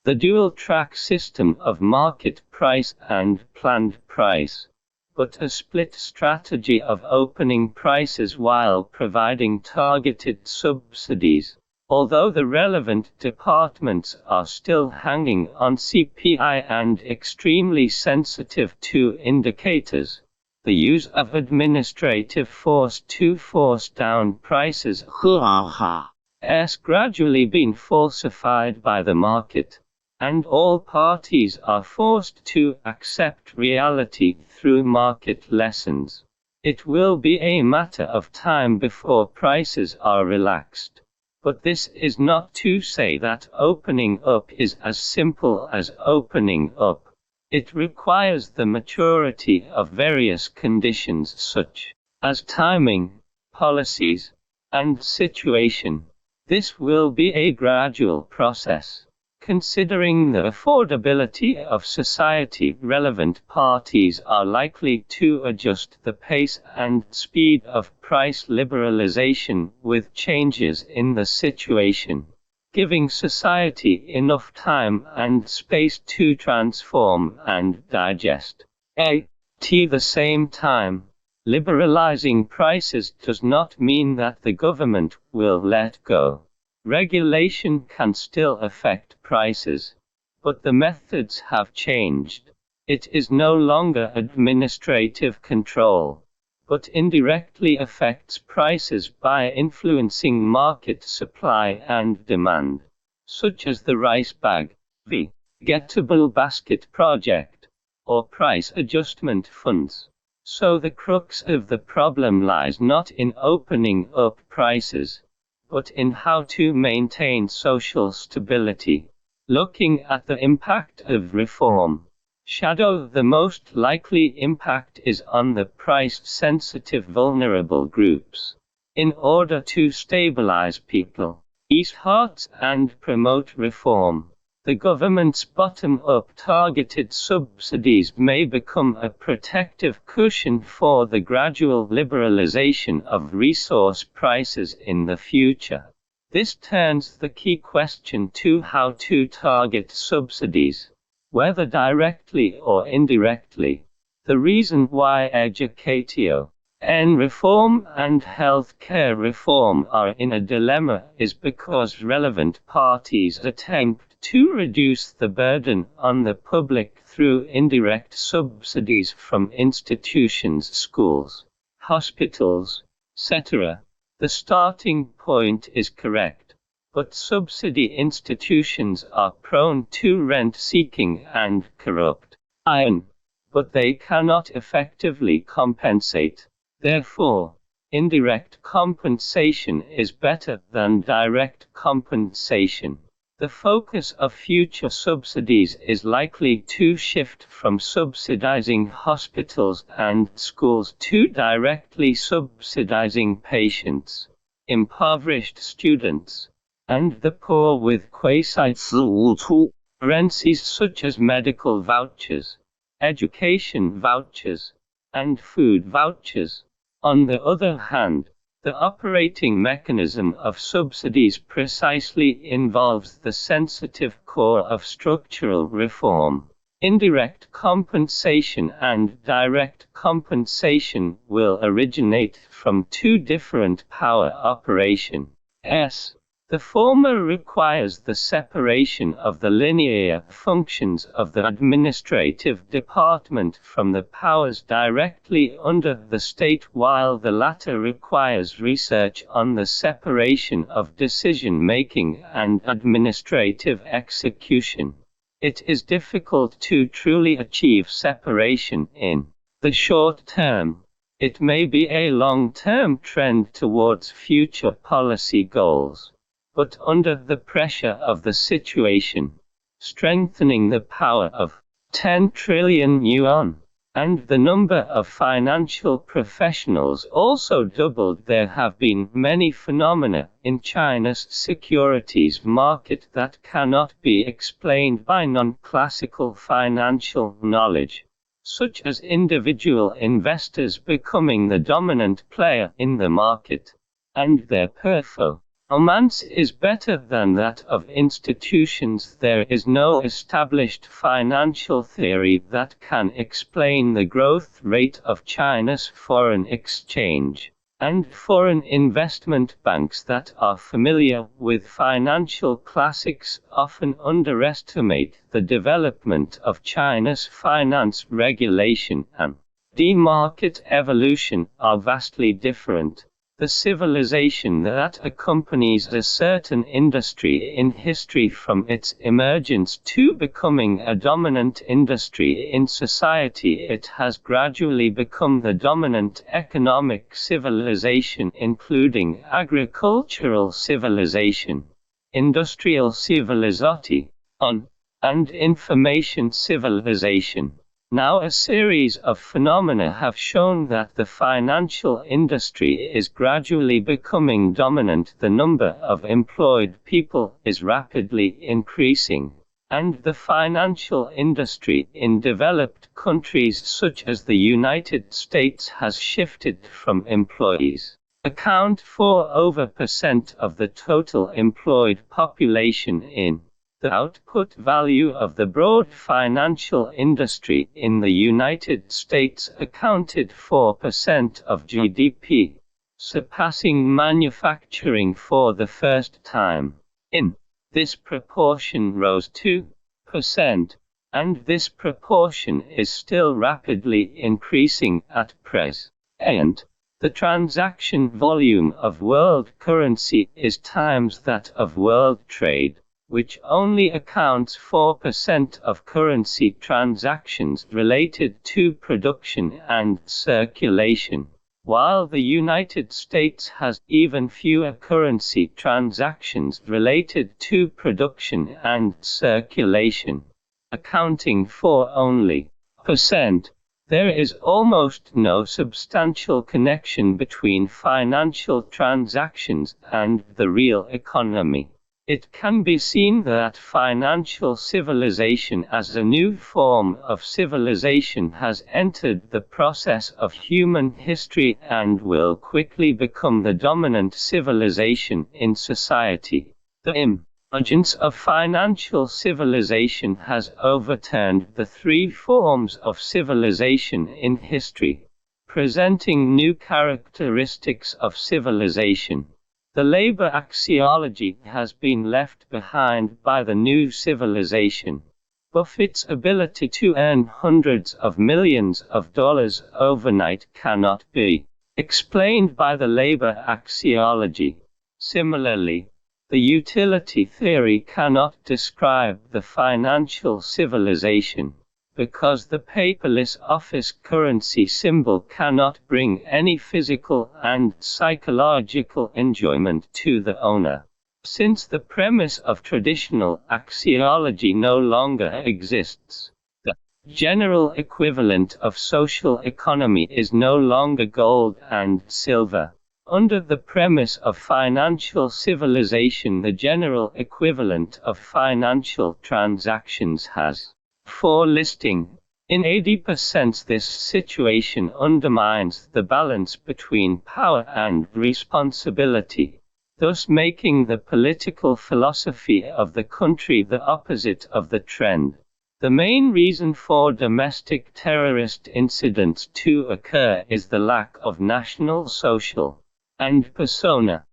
the dual-track system of market price and planned price, but a split strategy of opening prices while providing targeted subsidies. Although the relevant departments are still hanging on CPI and extremely sensitive to indicators, the use of administrative force to force down prices has gradually been falsified by the market, and all parties are forced to accept reality through market lessons. It will be a matter of time before prices are relaxed. But this is not to say that opening up is as simple as opening up. It requires the maturity of various conditions such as timing, policies, and situation. This will be a gradual process. Considering the affordability of society, relevant parties are likely to adjust the pace and speed of price liberalization with changes in the situation, giving society enough time and space to transform and digest. At the same time, liberalizing prices does not mean that the government will let go. Regulation can still affect prices, but the methods have changed. It is no longer administrative control, but indirectly affects prices by influencing market supply and demand, such as the rice bag, the gettable basket project, or price adjustment funds. So the crux of the problem lies not in opening up prices, but in how to maintain social stability. Looking at the impact of reform, the most likely impact is on the price-sensitive vulnerable groups. In order to stabilize people, ease hearts and promote reform, the government's bottom-up targeted subsidies may become a protective cushion for the gradual liberalization of resource prices in the future. This turns the key question to how to target subsidies, whether directly or indirectly. The reason why education reform and healthcare reform are in a dilemma is because relevant parties attempt to reduce the burden on the public through indirect subsidies from institutions, schools, hospitals, etc. The starting point is correct, but subsidy institutions are prone to rent-seeking and corrupt, but they cannot effectively compensate. Therefore, indirect compensation is better than direct compensation. The focus of future subsidies is likely to shift from subsidizing hospitals and schools to directly subsidizing patients, impoverished students, and the poor with quasi-currencies such as medical vouchers, education vouchers, and food vouchers. On the other hand, the operating mechanism of subsidies precisely involves the sensitive core of structural reform. Indirect compensation and direct compensation will originate from two different power operations. The former requires the separation of the linear functions of the administrative department from the powers directly under the state, while the latter requires research on the separation of decision-making and administrative execution. It is difficult to truly achieve separation in the short term. It may be a long-term trend towards future policy goals. But under the pressure of the situation, strengthening the power of 10 trillion yuan, and the number of financial professionals also doubled, there have been many phenomena in China's securities market that cannot be explained by non-classical financial knowledge, such as individual investors becoming the dominant player in the market, and their Romance is better than that of institutions. There is no established financial theory that can explain the growth rate of China's foreign exchange, and foreign investment banks that are familiar with financial classics often underestimate the development of China's finance regulation and market evolution are vastly different. The civilization that accompanies a certain industry in history from its emergence to becoming a dominant industry in society, it has gradually become the dominant economic civilization, including agricultural civilization, industrial civilization, and information civilization. Now a series of phenomena have shown that the financial industry is gradually becoming dominant. The number of employed people is rapidly increasing, and the financial industry in developed countries such as the United States has shifted from employees account for over % of the total employed population in the output value of the broad financial industry in the United States accounted for % of GDP, surpassing manufacturing for the first time. This proportion rose 2%, and this proportion is still rapidly increasing at present. The transaction volume of world currency is times that of world trade, which only accounts for % of currency transactions related to production and circulation, while the United States has even fewer currency transactions related to production and circulation, accounting for only %. There is almost no substantial connection between financial transactions and the real economy. It can be seen that financial civilization as a new form of civilization has entered the process of human history and will quickly become the dominant civilization in society. The emergence of financial civilization has overturned the three forms of civilization in history, presenting new characteristics of civilization. The labor axiology has been left behind by the new civilization. Buffett's ability to earn hundreds of millions of dollars overnight cannot be explained by the labor axiology. Similarly, the utility theory cannot describe the financial civilization, because the paperless office currency symbol cannot bring any physical and psychological enjoyment to the owner. Since the premise of traditional axiology no longer exists, the general equivalent of social economy is no longer gold and silver. Under the premise of financial civilization, the general equivalent of financial transactions has for listing. In 80% this situation undermines the balance between power and responsibility, thus making the political philosophy of the country the opposite of the trend. The main reason for domestic terrorist incidents to occur is the lack of national social and personnel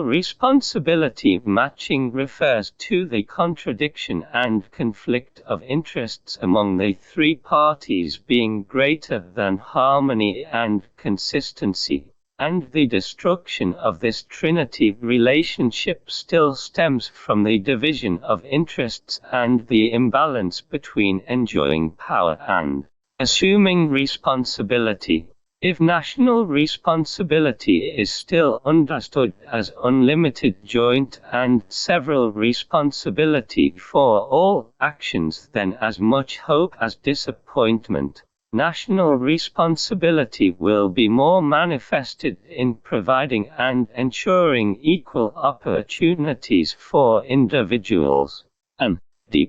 responsibility matching refers to the contradiction and conflict of interests among the three parties being greater than harmony and consistency, and the destruction of this trinity relationship still stems from the division of interests and the imbalance between enjoying power and assuming responsibility. If national responsibility is still understood as unlimited joint and several responsibility for all actions, then as much hope as disappointment, national responsibility will be more manifested in providing and ensuring equal opportunities for individuals, and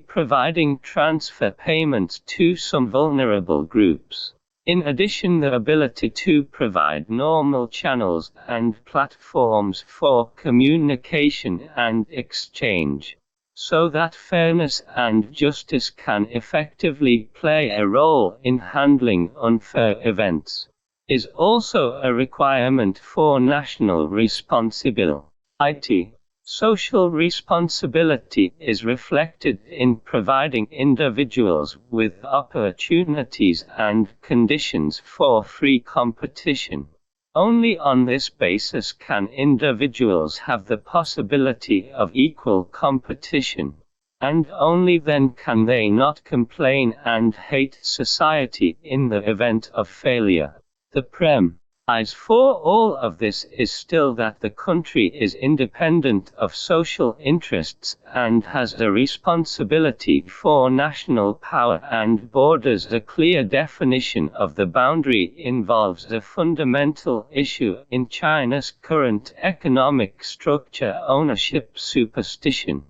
providing transfer payments to some vulnerable groups. In addition, the ability to provide normal channels and platforms for communication and exchange, so that fairness and justice can effectively play a role in handling unfair events, is also a requirement for national responsibility. Social responsibility is reflected in providing individuals with opportunities and conditions for free competition. Only on this basis can individuals have the possibility of equal competition, and only then can they not complain and hate society in the event of failure. The premise for all of this is still that the country is independent of social interests and has a responsibility for national power and borders. A clear definition of the boundary involves a fundamental issue in China's current economic structure: ownership superstition.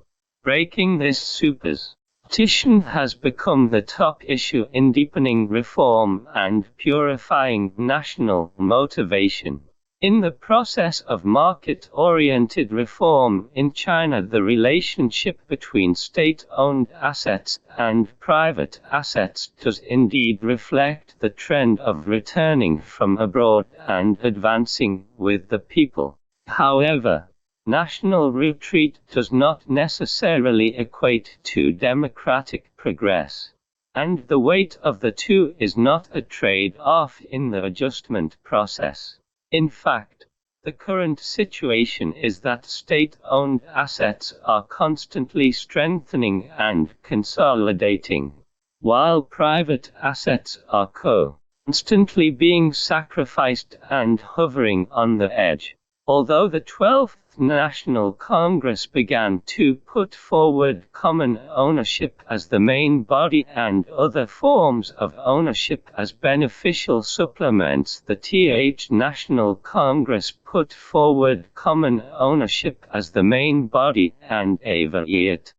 Breaking this superstition has become the top issue in deepening reform and purifying national motivation. In the process of market-oriented reform in China, the relationship between state-owned assets and private assets does indeed reflect the trend of returning from abroad and advancing with the people. However, national retreat does not necessarily equate to democratic progress, and the weight of the two is not a trade-off in the adjustment process. In fact, the current situation is that state-owned assets are constantly strengthening and consolidating, while private assets are constantly being sacrificed and hovering on the edge. Although the 12th National Congress began to put forward common ownership as the main body and other forms of ownership as beneficial supplements, the th National Congress put forward common ownership as the main body and a variety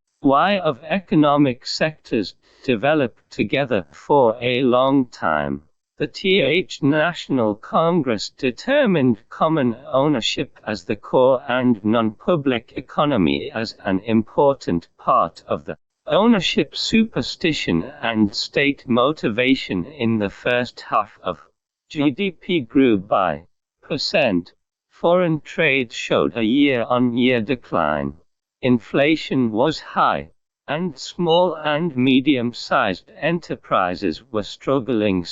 of economic sectors developed together for a long time. The th National Congress determined common ownership as the core and non-public economy as an important part of the ownership superstition and state motivation. In the first half of GDP grew by %. Foreign trade showed a year-on-year decline. Inflation was high, and small and medium-sized enterprises were struggling.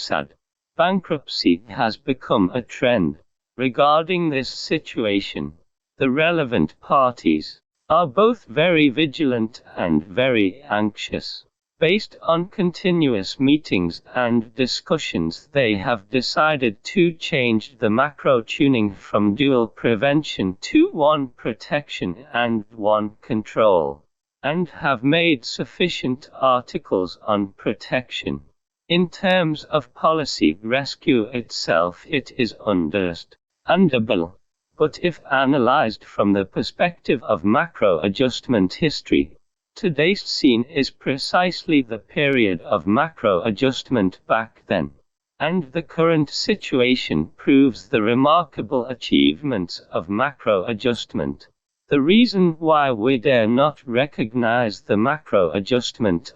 Bankruptcy has become a trend. Regarding this situation, the relevant parties are both very vigilant and very anxious. Based on continuous meetings and discussions, they have decided to change the macro tuning from dual prevention to one protection and one control, and have made sufficient articles on protection. In terms of policy rescue itself, it is understandable, but if analyzed from the perspective of macro adjustment history, today's scene is precisely the period of macro adjustment back then, and the current situation proves the remarkable achievements of macro adjustment. The reason why we dare not recognize the macro adjustment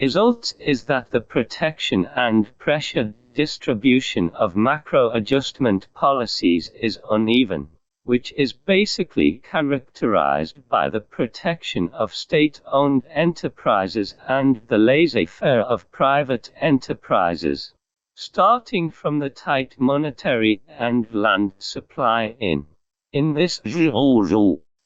results is that the protection and pressure distribution of macro adjustment policies is uneven, which is basically characterized by the protection of state-owned enterprises and the laissez-faire of private enterprises, starting from the tight monetary and land supply. In this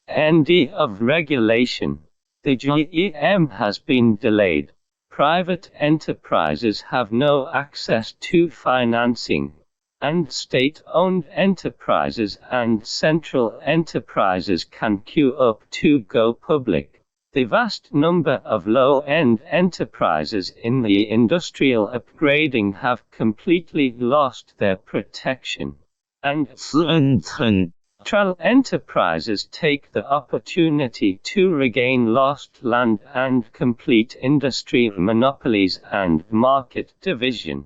end of regulation, the GEM has been delayed. Private enterprises have no access to financing, and state-owned enterprises and central enterprises can queue up to go public. The vast number of low-end enterprises in the industrial upgrading have completely lost their protection, and central enterprises take the opportunity to regain lost land and complete industry monopolies and market division.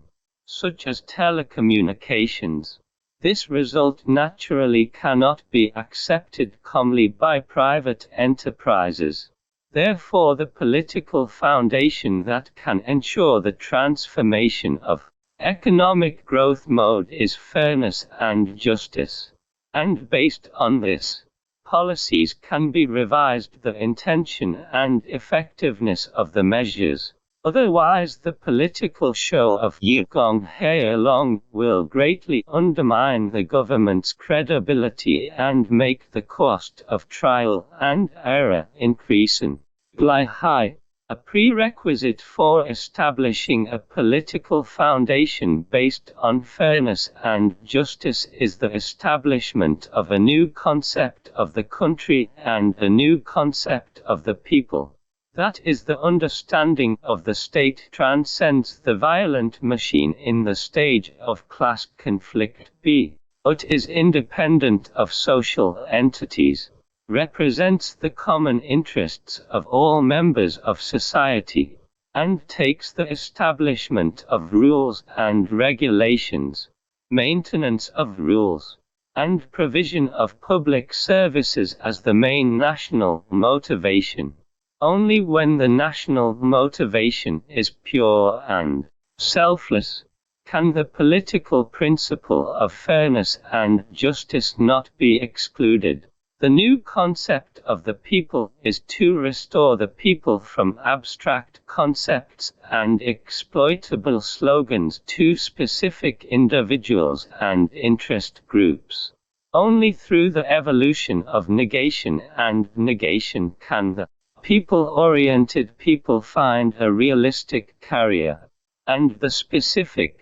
such as telecommunications. This result naturally cannot be accepted calmly by private enterprises. Therefore, the political foundation that can ensure the transformation of economic growth mode is fairness and justice. And based on this, policies can be revised the intention and effectiveness of the measures. Otherwise, the political show of Yigong Heilong will greatly undermine the government's credibility and make the cost of trial and error increasing. High. A prerequisite for establishing a political foundation based on fairness and justice is the establishment of a new concept of the country and a new concept of the people. That is, the understanding of the state transcends the violent machine in the stage of class conflict but is independent of social entities, represents the common interests of all members of society, and takes the establishment of rules and regulations, maintenance of rules, and provision of public services as the main national motivation. Only when the national motivation is pure and selfless can the political principle of fairness and justice not be excluded. The new concept of the people is to restore the people from abstract concepts and exploitable slogans to specific individuals and interest groups. Only through the evolution of negation and negation can the people-oriented people find a realistic career, and the specific